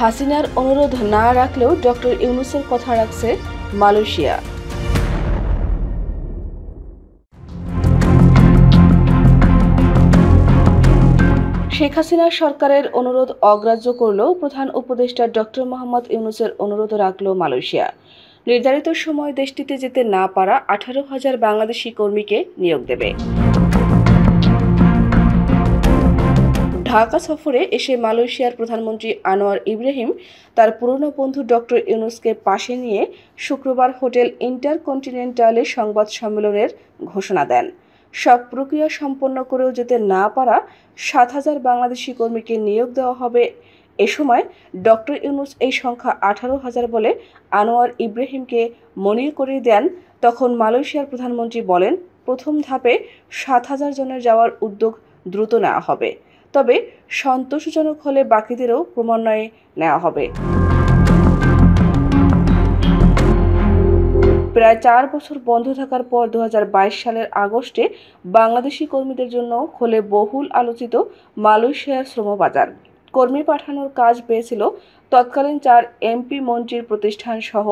হাসিনার অনুরোধ না রাখলেও ডক্টর ইউনূসের কথা রাখছে মালয়েশিয়া। শেখ হাসিনা সরকারের অনুরোধ অগ্রাহ্য করলেও প্রধান উপদেষ্টা ডক্টর মোহাম্মদ ইউনূসের অনুরোধ রাখল মালয়েশিয়া। নির্ধারিত সময় দেশটিতে যেতে না পারা 18,000 বাংলাদেশি কর্মীকে নিয়োগ দেবে। ঢাকা সফরে এসে মালয়েশিয়ার প্রধানমন্ত্রী আনোয়ার ইব্রাহিম তার পুরনো বন্ধু ডক্টর ইউনূসকে পাশে নিয়ে শুক্রবার হোটেল ইন্টারকন্টিনেন্টালে সংবাদ সম্মেলনের ঘোষণা দেন। সব প্রক্রিয়া সম্পন্ন করেও যেতে না পারা 7,000 বাংলাদেশি কর্মীকে নিয়োগ দেওয়া হবে। এ সময় ডক্টর ইউনূস এই সংখ্যা 18,000 বলে আনোয়ার ইব্রাহিমকে মনে করিয়ে দেন। তখন মালয়েশিয়ার প্রধানমন্ত্রী বলেন, প্রথম ধাপে 7,000 জনের যাওয়ার উদ্যোগ দ্রুত নেওয়া হবে, তবে সন্তোষজনক হলে বাকিদেরও ক্রমান্বয়ে নেওয়া হবে। প্রায় 4 বছর বন্ধ থাকার পর 2022 সালের আগস্টে বাংলাদেশি কর্মীদের জন্য খোলে বহুল আলোচিত মালয়েশিয়ার শ্রমবাজার। কর্মী পাঠানোর কাজ পেয়েছিল তৎকালীন 4 এমপি মন্ত্রীর প্রতিষ্ঠান সহ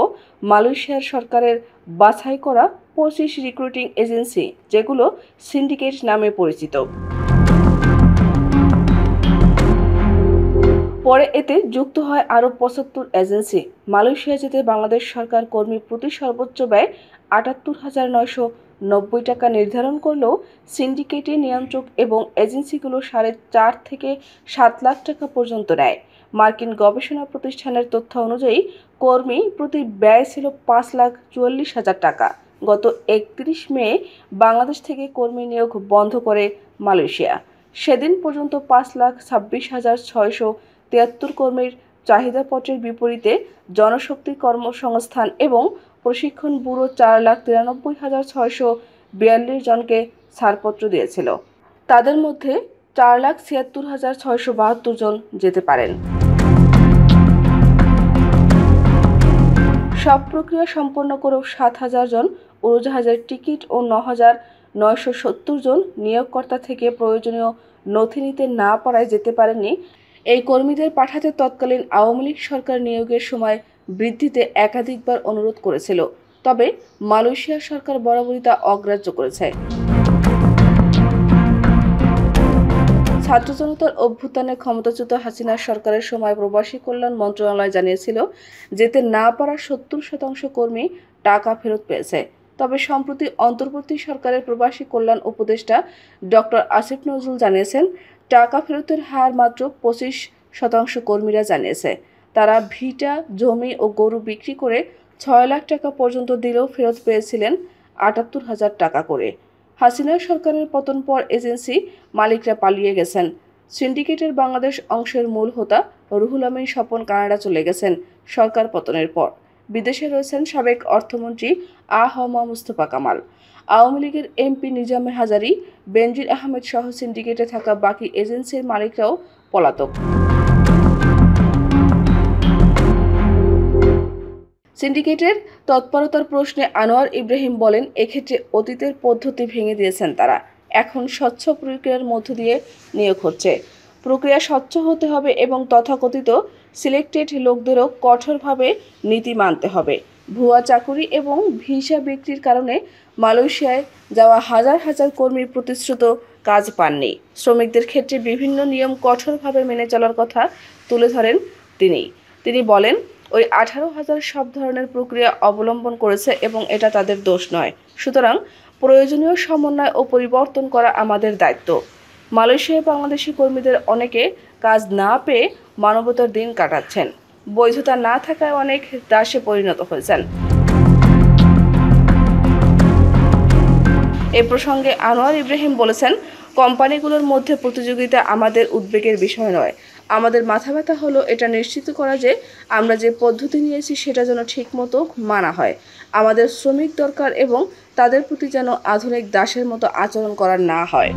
মালয়েশিয়ার সরকারের বাছাই করা 25 রিক্রুটিং এজেন্সি, যেগুলো সিন্ডিকেট নামে পরিচিত। পরে এতে যুক্ত হয় আরও 75 এজেন্সি। মালয়েশিয়া যেতে বাংলাদেশ সরকার কর্মী প্রতি সর্বোচ্চ ব্যয় 78,990 টাকা নির্ধারণ করলেও সিন্ডিকেটে নিয়ন্ত্রক এবং এজেন্সিগুলো 4.5 থেকে 7 লাখ টাকা পর্যন্ত নেয়। মার্কিন গবেষণা প্রতিষ্ঠানের তথ্য অনুযায়ী কর্মী প্রতি ব্যয় ছিল 5,44,000 টাকা। গত 31 মে বাংলাদেশ থেকে কর্মী নিয়োগ বন্ধ করে মালয়েশিয়া। সেদিন পর্যন্ত 5,26,673 কর্মীর চাহিদাপত্রের বিপরীতে জনশক্তি কর্মসংস্থান এবং প্রশিক্ষণ ব্যুরো 4,93,642 জনকে ছাড়পত্র দিয়েছিল। তাদের মধ্যে 4,76,672 জন যেতে পারেন। সব প্রক্রিয়া সম্পন্ন করেও 7,000 জন উড়োজাহাজের টিকিট ও 9,970 জন নিয়োগকর্তা থেকে প্রয়োজনীয় নথি নিতে না পারায় যেতে পারেননি। এই কর্মীদের পাঠাতে তৎকালীন আওয়ামী লীগ সরকার নিয়োগের সময় বৃদ্ধিতে একাধিকবার অনুরোধ করেছিল, তবে মালয়েশিয়া সরকার বরাবরই তা অগ্রাহ্য করেছে। ছাত্র জনতার অভ্যুত্থানে ক্ষমতাচ্যুত হাসিনা সরকারের সময় প্রবাসী কল্যাণ মন্ত্রণালয় জানিয়েছিল, যেতে না পারা 70% কর্মী টাকা ফেরত পেয়েছে। তবে সম্প্রতি অন্তর্বর্তী সরকারের প্রবাসী কল্যাণ উপদেষ্টা ডক্টর আসিফ নজরুল জানিয়েছেন, টাকা ফেরতের হার মাত্র 25% কর্মীরা জানিয়েছে। তারা ভিটা, জমি ও গরু বিক্রি করে 6 লাখ টাকা পর্যন্ত দিলেও ফেরত পেয়েছিলেন 78,000 টাকা করে। হাসিনা সরকারের পতন পর এজেন্সি মালিকরা পালিয়ে গেছেন। সিন্ডিকেটের বাংলাদেশ অংশের মূল হোতা রুহুল আমিন স্বপন কানাডা চলে গেছেন সরকার পতনের পর। বিদেশে রয়েছেন সাবেক অর্থমন্ত্রী আ.হ.ম মুস্তফা কামাল। আওয়ামী লীগের এমপি নিজামে হাজারী, বেনজির আহমেদ সহ সিন্ডিকেটে থাকা বাকি এজেন্সির মালিকরাও পলাতক। সিন্ডিকেটের তৎপরতার প্রশ্নে আনোয়ার ইব্রাহিম বলেন, এক্ষেত্রে অতীতের পদ্ধতি ভেঙে দিয়েছেন তারা। এখন স্বচ্ছ প্রক্রিয়ার মধ্য দিয়ে নিয়োগ হচ্ছে। প্রক্রিয়া স্বচ্ছ হতে হবে এবং তথাকথিত সিলেক্টেড লোকদেরও কঠোরভাবে নীতি মানতে হবে। ভুয়া চাকুরি এবং ভিসা বিক্রির কারণে মালয়েশিয়ায় যাওয়া হাজার হাজার কর্মী প্রতিশ্রুত কাজ পাননি। শ্রমিকদের ক্ষেত্রে বিভিন্ন নিয়ম কঠোরভাবে মেনে চলার কথা তুলে ধরেন তিনি বলেন, ওই 18,000 সব ধরনের প্রক্রিয়া অবলম্বন করেছে এবং এটা তাদের দোষ নয়। সুতরাং প্রয়োজনীয় সমন্বয় ও পরিবর্তন করা আমাদের দায়িত্ব। মালয়েশিয়ায় বাংলাদেশি কর্মীদের অনেকে কাজ না পেয়ে মানবতার দিন কাটাচ্ছেন। বৈধতা না থাকায় অনেক দাসে পরিণত হয়েছেন। এ প্রসঙ্গে আনোয়ার ইব্রাহিম বলেছেন, কোম্পানিগুলোর মধ্যে প্রতিযোগিতা আমাদের উদ্বেগের বিষয় নয়। আমাদের মাথা ব্যথা হলো এটা নিশ্চিত করা যে আমরা যে পদ্ধতি নিয়েছি সেটা যেন ঠিকমতো মানা হয়। আমাদের শ্রমিক দরকার এবং তাদের প্রতি যেন আধুনিক দাসের মতো আচরণ করা না হয়।